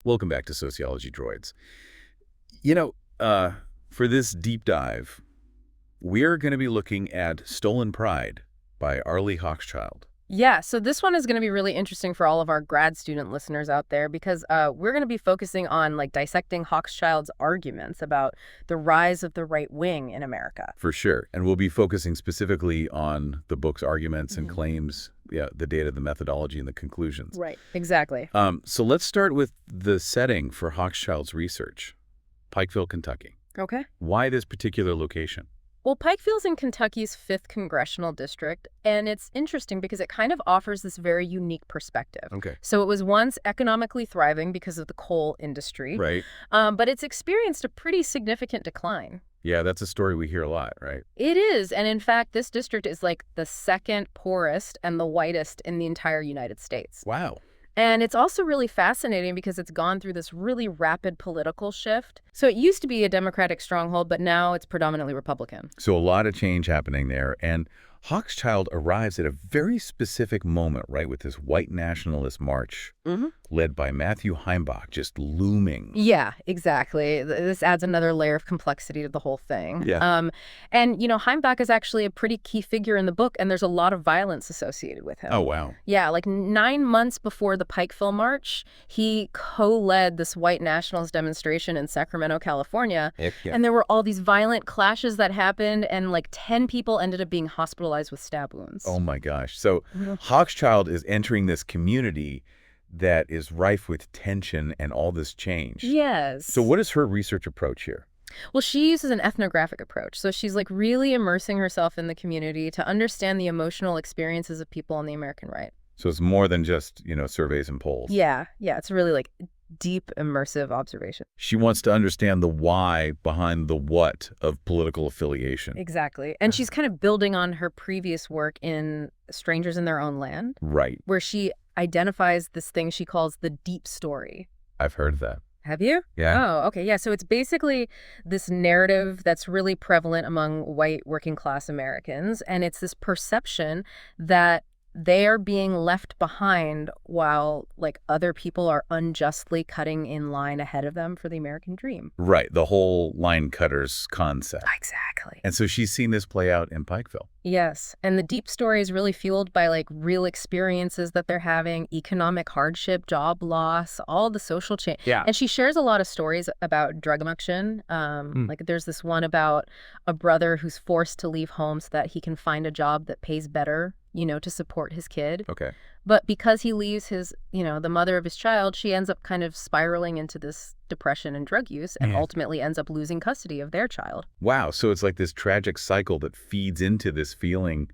Welcome back to Sociology Droids. You know, for this deep dive, we're going to be looking at Stolen Pride by Arlie Hochschild. Yeah, so this one is going to be really interesting for all of our grad student listeners out there because we're going to be focusing on dissecting Hochschild's arguments about the rise of the right wing in America. For sure. And we'll be focusing specifically on the book's arguments and claims, the data, the methodology, and the conclusions. Right, exactly. So let's start with the setting for Hochschild's research, Pikeville, Kentucky. Okay. Why this particular location? Well, Pikeville's in Kentucky's 5th congressional district, and it's interesting because it kind of offers this very unique perspective. Okay. So it was once economically thriving because of the coal industry, Right. But it's experienced a pretty significant decline. Yeah, that's a story we hear a lot, right? It is, and in fact, this district is like the second poorest and the whitest in the entire United States. Wow. And it's also really fascinating because it's gone through this really rapid political shift. So it used to be a Democratic stronghold, but now it's predominantly Republican. So a lot of change happening there. And Hochschild arrives at a very specific moment, right, with this white nationalist march led by Matthew Heimbach just looming. Yeah, exactly. This adds another layer of complexity to the whole thing. Yeah. And, Heimbach is actually a pretty key figure in the book, and there's a lot of violence associated with him. Oh, wow. Yeah, 9 months before the Pikeville March, he co-led this white nationalist demonstration in Sacramento, California. Yeah. And there were all these violent clashes that happened, and 10 people ended up being hospitalized with stab wounds. Oh, my gosh. So Hochschild is entering this community that is rife with tension and all this change. Yes. So what is her research approach here? Well, she uses an ethnographic approach. So she's really immersing herself in the community to understand the emotional experiences of people on the American right. So it's more than just, surveys and polls. Yeah. It's really deep, immersive observation. She wants to understand the why behind the what of political affiliation. Exactly. And she's kind of building on her previous work in Strangers in Their Own Land. Right. Where she identifies this thing she calls the deep story. I've heard of that. Have you? Yeah. Oh, okay. Yeah. So it's basically this narrative that's really prevalent among white working class Americans. And it's this perception that they are being left behind while other people are unjustly cutting in line ahead of them for the American dream. Right. The whole line cutters concept. Exactly. And so she's seen this play out in Pikeville. Yes. And the deep story is really fueled by real experiences that they're having, economic hardship, job loss, all the social change. Yeah. And she shares a lot of stories about drug addiction. There's this one about a brother who's forced to leave home so that he can find a job that pays better, to support his kid. Okay. But because he leaves his, the mother of his child, she ends up kind of spiraling into this depression and drug use and ultimately ends up losing custody of their child. Wow. So it's like this tragic cycle that feeds into this feeling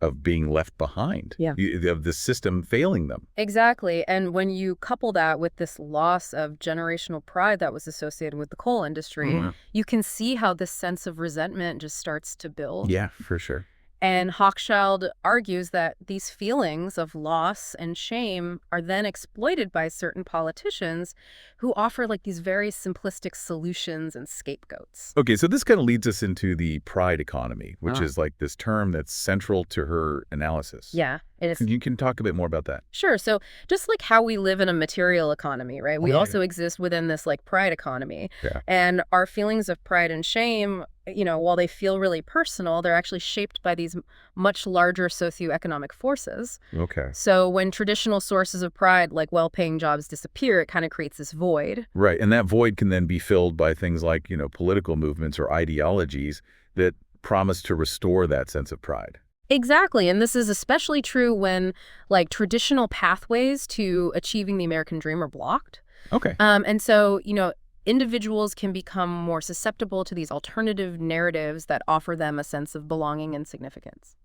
of being left behind. Yeah. Of the system failing them. Exactly. And when you couple that with this loss of generational pride that was associated with the coal industry, you can see how this sense of resentment just starts to build. Yeah, for sure. And Hochschild argues that these feelings of loss and shame are then exploited by certain politicians who offer these very simplistic solutions and scapegoats. Okay, so this kind of leads us into the pride economy, which is this term that's central to her analysis. Yeah, it is. You can talk a bit more about that. Sure. So just like how we live in a material economy, right? We also exist within this pride economy. Yeah. And our feelings of pride and shame, while they feel really personal, they're actually shaped by these much larger socioeconomic forces. Okay. So when traditional sources of pride, like well-paying jobs, disappear, it kind of creates this void. Right. And that void can then be filled by things like, political movements or ideologies that promise to restore that sense of pride. Exactly. And this is especially true when traditional pathways to achieving the American dream are blocked. Okay. And so, individuals can become more susceptible to these alternative narratives that offer them a sense of belonging and significance.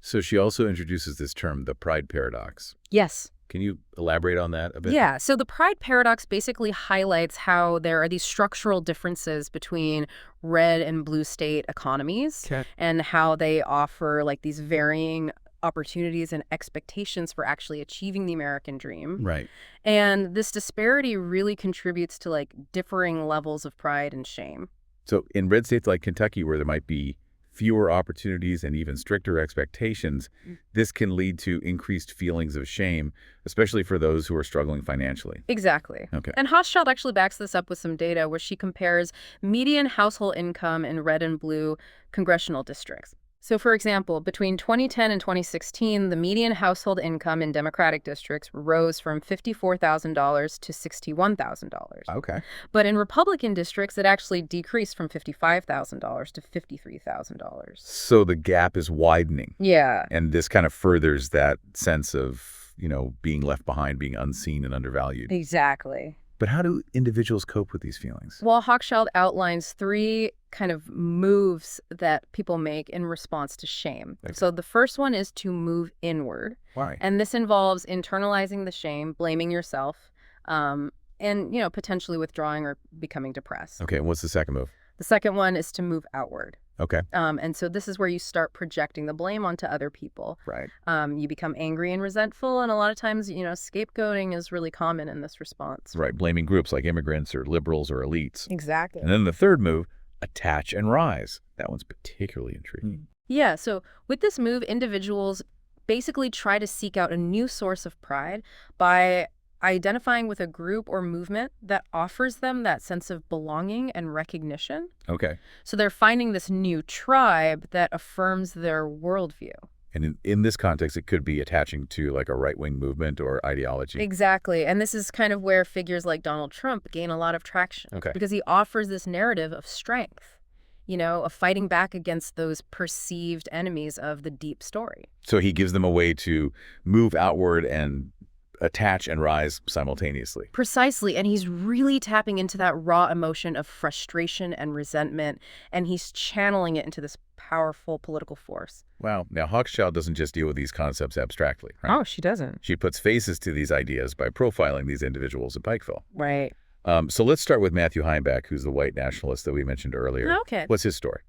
So she also introduces this term, the pride paradox. Yes. Can you elaborate on that a bit? Yeah. So the pride paradox basically highlights how there are these structural differences between red and blue state economies and how they offer these varying opportunities and expectations for actually achieving the American dream. Right. And this disparity really contributes to differing levels of pride and shame. So in red states like Kentucky, where there might be fewer opportunities and even stricter expectations, this can lead to increased feelings of shame, especially for those who are struggling financially. Exactly. Okay. And Hochschild actually backs this up with some data where she compares median household income in red and blue congressional districts. So, for example, between 2010 and 2016, the median household income in Democratic districts rose from $54,000 to $61,000. Okay. But in Republican districts, it actually decreased from $55,000 to $53,000. So the gap is widening. Yeah. And this kind of furthers that sense of, being left behind, being unseen and undervalued. Exactly. But how do individuals cope with these feelings? Well, Hochschild outlines 3 kind of moves that people make in response to shame. Okay. So the first one is to move inward. Why? And this involves internalizing the shame, blaming yourself, and, potentially withdrawing or becoming depressed. Okay, and what's the second move? The second one is to move outward. Okay. And so this is where you start projecting the blame onto other people. Right. You become angry and resentful, and a lot of times, scapegoating is really common in this response. Right, blaming groups like immigrants or liberals or elites. Exactly. And then the third move, attach and rise. That one's particularly intriguing. Yeah, so with this move, individuals basically try to seek out a new source of pride by identifying with a group or movement that offers them that sense of belonging and recognition. Okay. So they're finding this new tribe that affirms their worldview. And in this context, it could be attaching to like a right-wing movement or ideology. Exactly. And this is kind of where figures like Donald Trump gain a lot of traction. Okay. Because he offers this narrative of strength, of fighting back against those perceived enemies of the deep story. So he gives them a way to move outward and attach and rise simultaneously. Precisely. And he's really tapping into that raw emotion of frustration and resentment, and he's channeling it into this powerful political force. Wow. Now, Hochschild doesn't just deal with these concepts abstractly, right? Oh, she doesn't. She puts faces to these ideas by profiling these individuals at Pikeville. Right. So let's start with Matthew Heimbach, who's the white nationalist that we mentioned earlier. Okay. What's his story?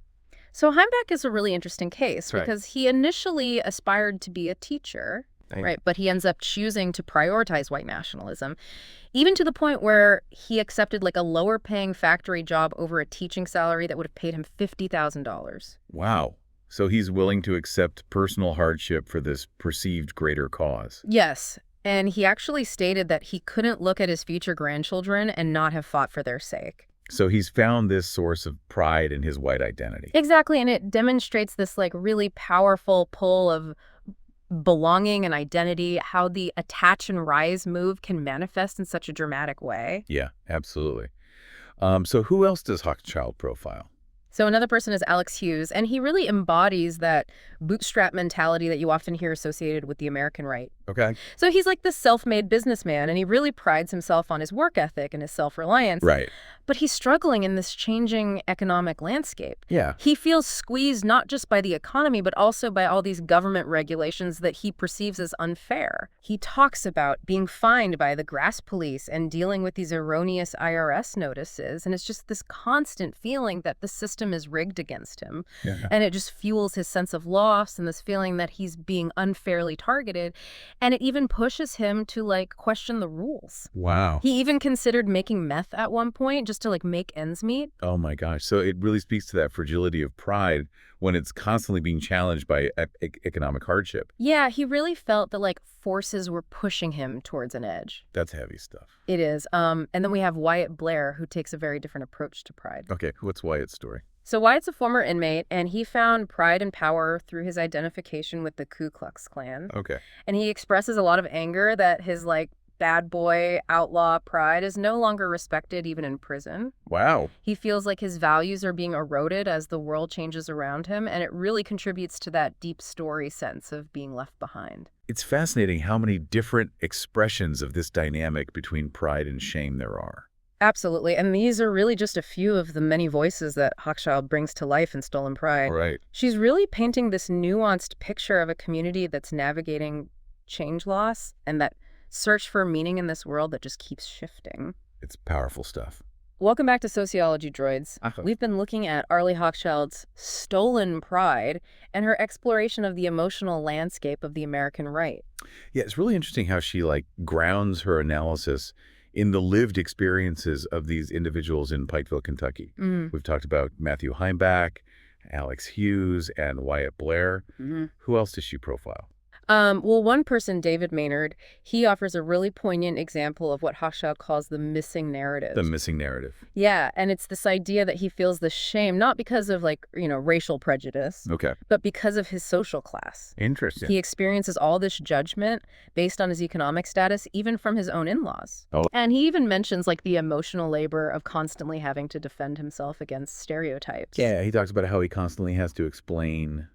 So Heimbach is a really interesting case Right. because he initially aspired to be a teacher, right? But he ends up choosing to prioritize white nationalism, even to the point where he accepted like a lower paying factory job over a teaching salary that would have paid him $50,000. Wow. So he's willing to accept personal hardship for this perceived greater cause. Yes. And he actually stated that he couldn't look at his future grandchildren and not have fought for their sake. So he's found this source of pride in his white identity. Exactly. And it demonstrates this like really powerful pull of belonging and identity, how the attach and rise move can manifest in such a dramatic way. Yeah, absolutely. So who else does Hochschild profile? So another person is Alex Hughes, and he really embodies that bootstrap mentality that you often hear associated with the American right. Okay. So he's like this self-made businessman, and he really prides himself on his work ethic and his self-reliance. Right. But he's struggling in this changing economic landscape. Yeah. He feels squeezed not just by the economy, but also by all these government regulations that he perceives as unfair. He talks about being fined by the grass police and dealing with these erroneous IRS notices. And it's just this constant feeling that the system is rigged against him. Yeah. And it just fuels his sense of loss and this feeling that he's being unfairly targeted. And it even pushes him to like question the rules. Wow. He even considered making meth at one point just to like make ends meet. Oh my gosh. So it really speaks to that fragility of pride when it's constantly being challenged by economic hardship. Yeah, he really felt that like forces were pushing him towards an edge. That's heavy stuff. It is. And then we have Wyatt Blair, who takes a very different approach to pride. Okay. What's Wyatt's story? So Wyatt's a former inmate, and he found pride and power through his identification with the Ku Klux Klan. Okay. And he expresses a lot of anger that his like bad boy outlaw pride is no longer respected even in prison. Wow. He feels like his values are being eroded as the world changes around him, and it really contributes to that deep story sense of being left behind. It's fascinating how many different expressions of this dynamic between pride and shame there are. Absolutely. And these are really just a few of the many voices that Hochschild brings to life in Stolen Pride. Right. She's really painting this nuanced picture of a community that's navigating change loss and that search for meaning in this world that just keeps shifting. It's powerful stuff. Welcome back to Sociology, droids. We've been looking at Arlie Hochschild's Stolen Pride and her exploration of the emotional landscape of the American right. Yeah, it's really interesting how she grounds her analysis in the lived experiences of these individuals in Pikeville, Kentucky. We've talked about Matthew Heimbach, Alex Hughes and Wyatt Blair. Who else does she profile? Well, one person, David Maynard, he offers a really poignant example of what Hochschild calls the missing narrative. The missing narrative. Yeah, and it's this idea that he feels the shame, not because of, like, racial prejudice, Okay. but because of his social class. Interesting. He experiences all this judgment based on his economic status, even from his own in-laws. Oh. And he even mentions, like, the emotional labor of constantly having to defend himself against stereotypes. Yeah, he talks about how he constantly has to explain,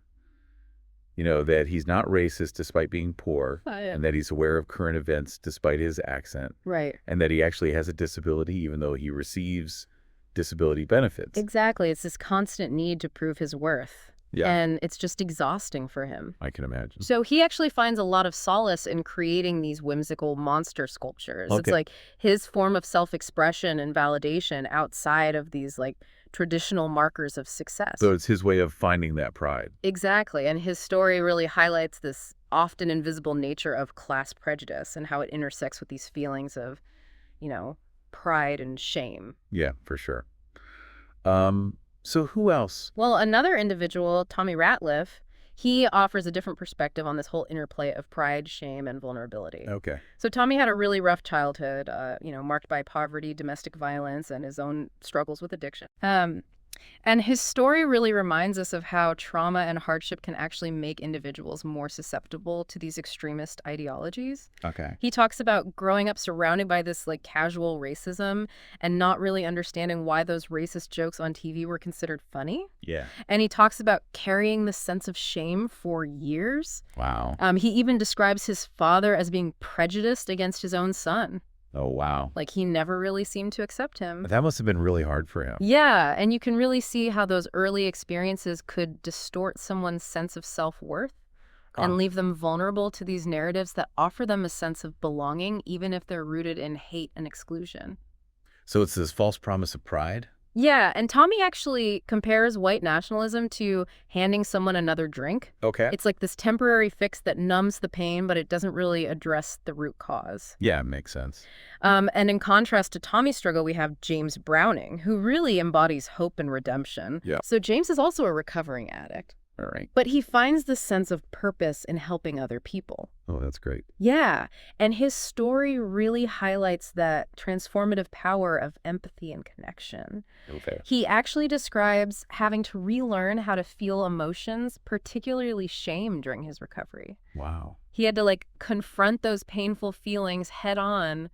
that he's not racist despite being poor, and that he's aware of current events despite his accent, Right. and that he actually has a disability even though he receives disability benefits. Exactly. It's this constant need to prove his worth. Yeah. And it's just exhausting for him. I can imagine. So he actually finds a lot of solace in creating these whimsical monster sculptures. Okay. It's like his form of self-expression and validation outside of these, like, traditional markers of success. So it's his way of finding that pride. Exactly. And his story really highlights this often invisible nature of class prejudice and how it intersects with these feelings of, pride and shame. Yeah, for sure. So who else? Well, another individual, Tommy Ratliff, he offers a different perspective on this whole interplay of pride, shame, and vulnerability. Okay. So Tommy had a really rough childhood, marked by poverty, domestic violence, and his own struggles with addiction. And his story really reminds us of how trauma and hardship can actually make individuals more susceptible to these extremist ideologies. Okay. He talks about growing up surrounded by this, like, casual racism and not really understanding why those racist jokes on TV were considered funny. Yeah. And he talks about carrying the sense of shame for years. Wow. He even describes his father as being prejudiced against his own son. Oh, wow. Like, he never really seemed to accept him. That must have been really hard for him. Yeah, and you can really see how those early experiences could distort someone's sense of self-worth and leave them vulnerable to these narratives that offer them a sense of belonging, even if they're rooted in hate and exclusion. So it's this false promise of pride? Yeah, and Tommy actually compares white nationalism to handing someone another drink. Okay. It's like this temporary fix that numbs the pain, but it doesn't really address the root cause. Yeah, makes sense. And in contrast to Tommy's struggle, we have James Browning, who really embodies hope and redemption. Yeah. So James is also a recovering addict. All right. But he finds this sense of purpose in helping other people. Oh, that's great. Yeah, and his story really highlights that transformative power of empathy and connection. Okay. He actually describes having to relearn how to feel emotions, particularly shame, during his recovery. Wow. He had to, like, confront those painful feelings head on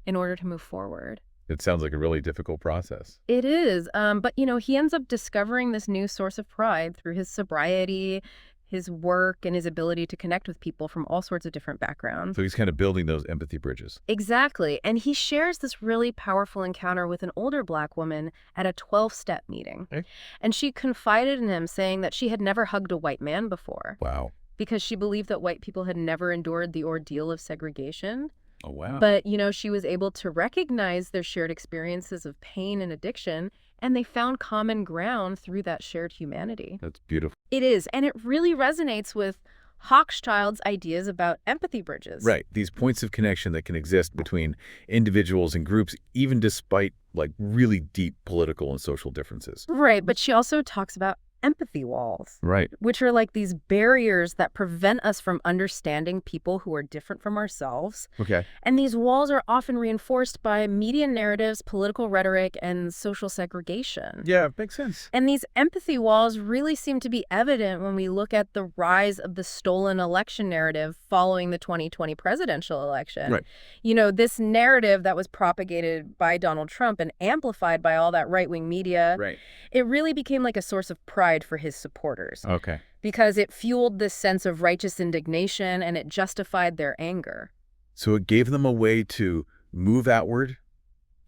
in order to move forward. It sounds like a really difficult process. It is, but, he ends up discovering this new source of pride through his sobriety, his work, and his ability to connect with people from all sorts of different backgrounds. So he's kind of building those empathy bridges. Exactly. And he shares this really powerful encounter with an older Black woman at a 12-step meeting. Okay. And she confided in him, saying that she had never hugged a white man before Wow. because she believed that white people had never endured the ordeal of segregation. Oh, wow. But, she was able to recognize their shared experiences of pain and addiction, and they found common ground through that shared humanity. That's beautiful. It is, and it really resonates with Hochschild's ideas about empathy bridges. Right. These points of connection that can exist between individuals and groups, even despite, like, really deep political and social differences. Right, but she also talks about empathy walls. Right. Which are like these barriers that prevent us from understanding people who are different from ourselves. Okay. And these walls are often reinforced by media narratives, political rhetoric, and social segregation. Yeah, it makes sense. And these empathy walls really seem to be evident when we look at the rise of the stolen election narrative following the 2020 presidential election. Right. This narrative that was propagated by Donald Trump and amplified by all that right-wing media, Right. it really became like a source of pride for his supporters. Okay. Because it fueled this sense of righteous indignation and it justified their anger. So it gave them a way to move outward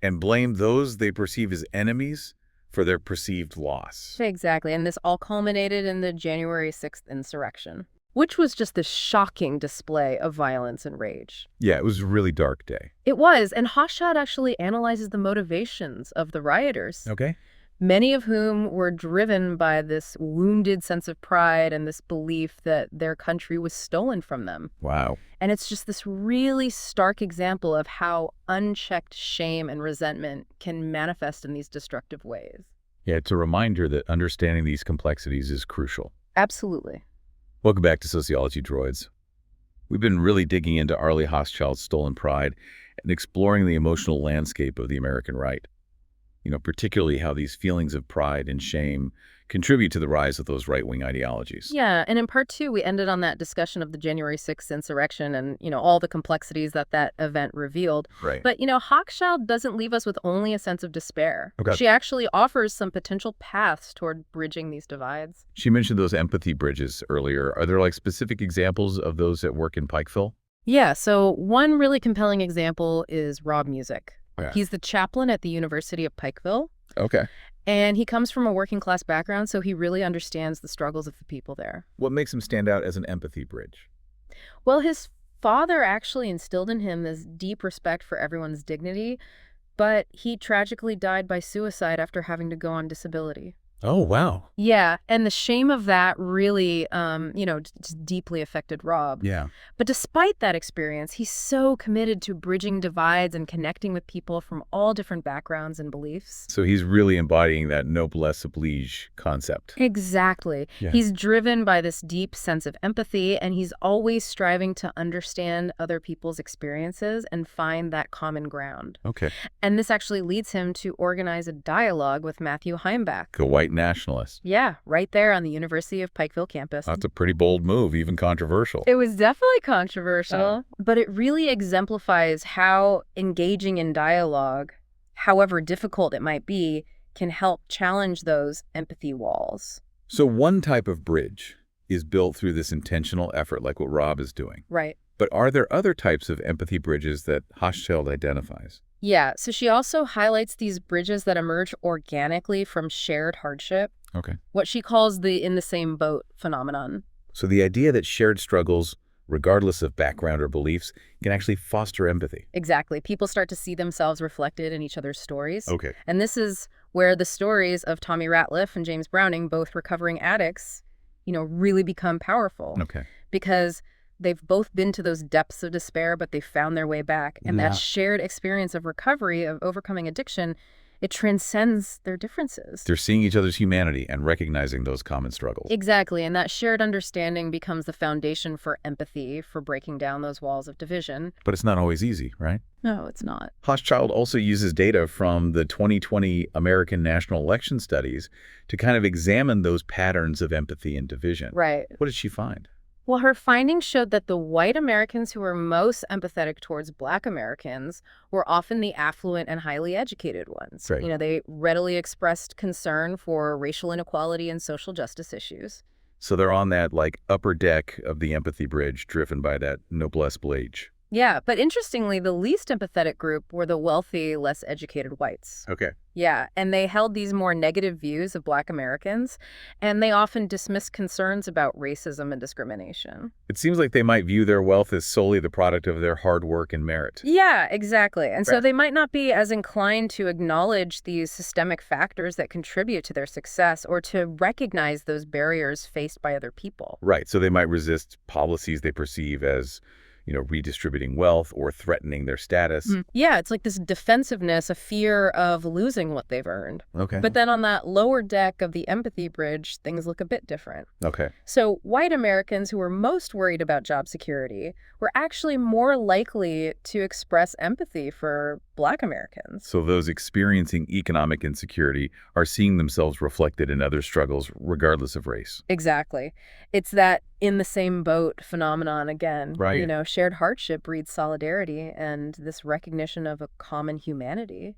and blame those they perceive as enemies for their perceived loss. Exactly. And this all culminated in the January 6th insurrection, which was just this shocking display of violence and rage. Yeah, it was a really dark day. It was. And Hochschild actually analyzes the motivations of the rioters. Okay. Many of whom were driven by this wounded sense of pride and this belief that their country was stolen from them. Wow. And it's just this really stark example of how unchecked shame and resentment can manifest in these destructive ways. Yeah, it's a reminder that understanding these complexities is crucial. Absolutely. Welcome back to Sociology Droids. We've been really digging into Arlie Hochschild's Stolen Pride and exploring the emotional landscape of the American right. Particularly how these feelings of pride and shame contribute to the rise of those right-wing ideologies. Yeah, and in part two, we ended on that discussion of the January 6th insurrection and, all the complexities that that event revealed. Right. But, Hochschild doesn't leave us with only a sense of despair. Okay. She actually offers some potential paths toward bridging these divides. She mentioned those empathy bridges earlier. Are there specific examples of those at work in Pikeville? Yeah, so one really compelling example is Rob Music. Yeah. He's the chaplain at the University of Pikeville. Okay. And he comes from a working class background, so he really understands the struggles of the people there. What makes him stand out as an empathy bridge? Well, his father actually instilled in him this deep respect for everyone's dignity, but he tragically died by suicide after having to go on disability. Oh, wow. Yeah, and the shame of that really, just deeply affected Rob. Yeah. But despite that experience, he's so committed to bridging divides and connecting with people from all different backgrounds and beliefs. So he's really embodying that noblesse oblige concept. Exactly. Yeah. He's driven by this deep sense of empathy, and he's always striving to understand other people's experiences and find that common ground. Okay. And this actually leads him to organize a dialogue with Matthew Heimbach. A white nationalist. Yeah, right there on the University of Pikeville campus. That's a pretty bold move, even controversial. It was definitely controversial, but it really exemplifies how engaging in dialogue, however difficult it might be, can help challenge those empathy walls. So one type of bridge is built through this intentional effort, like what Rob is doing. Right. But are there other types of empathy bridges that Hochschild identifies? Yeah, so she also highlights these bridges that emerge organically from shared hardship, Okay. what she calls the in the same boat phenomenon. So the idea that shared struggles, regardless of background or beliefs, can actually foster empathy. Exactly. People start to see themselves reflected in each other's stories. Okay. And this is where the stories of Tommy Ratliff and James Browning, both recovering addicts, really become powerful. Okay. Because they've both been to those depths of despair, but they've found their way back. And that shared experience of recovery, of overcoming addiction, it transcends their differences. They're seeing each other's humanity and recognizing those common struggles. Exactly. And that shared understanding becomes the foundation for empathy, for breaking down those walls of division. But it's not always easy, right? No, it's not. Hochschild also uses data from the 2020 American National Election Studies to kind of examine those patterns of empathy and division. Right. What did she find? Well, her findings showed that the white Americans who were most empathetic towards Black Americans were often the affluent and highly educated ones. Right. They readily expressed concern for racial inequality and social justice issues. So they're on that upper deck of the empathy bridge driven by that noblesse oblige. Yeah, but interestingly, the least empathetic group were the wealthy, less educated whites. Okay. Yeah, and they held these more negative views of Black Americans, and they often dismissed concerns about racism and discrimination. It seems like they might view their wealth as solely the product of their hard work and merit. Yeah, exactly. And so Right. they might not be as inclined to acknowledge these systemic factors that contribute to their success or to recognize those barriers faced by other people. Right. So they might resist policies they perceive as redistributing wealth or threatening their status. Yeah, it's like this defensiveness, a fear of losing what they've earned. Okay. But then on that lower deck of the empathy bridge, things look a bit different. Okay. So white Americans who were most worried about job security were actually more likely to express empathy for Black Americans. So those experiencing economic insecurity are seeing themselves reflected in other struggles, regardless of race. Exactly. It's that in the same boat phenomenon again. Right. Shared hardship breeds solidarity and this recognition of a common humanity.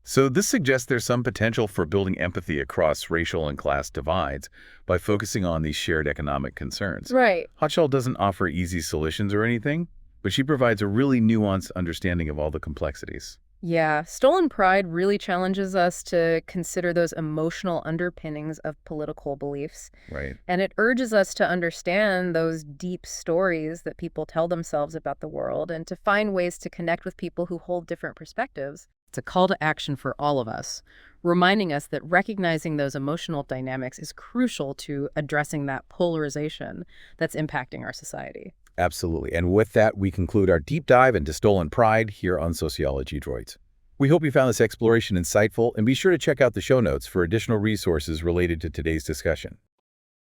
So this suggests there's some potential for building empathy across racial and class divides by focusing on these shared economic concerns. Right. Hochschild doesn't offer easy solutions or anything, but she provides a really nuanced understanding of all the complexities. Yeah, Stolen Pride really challenges us to consider those emotional underpinnings of political beliefs. Right. And it urges us to understand those deep stories that people tell themselves about the world and to find ways to connect with people who hold different perspectives. It's a call to action for all of us, reminding us that recognizing those emotional dynamics is crucial to addressing that polarization that's impacting our society. Absolutely. And with that, we conclude our deep dive into Stolen Pride here on Sociology Droids. We hope you found this exploration insightful, and be sure to check out the show notes for additional resources related to today's discussion.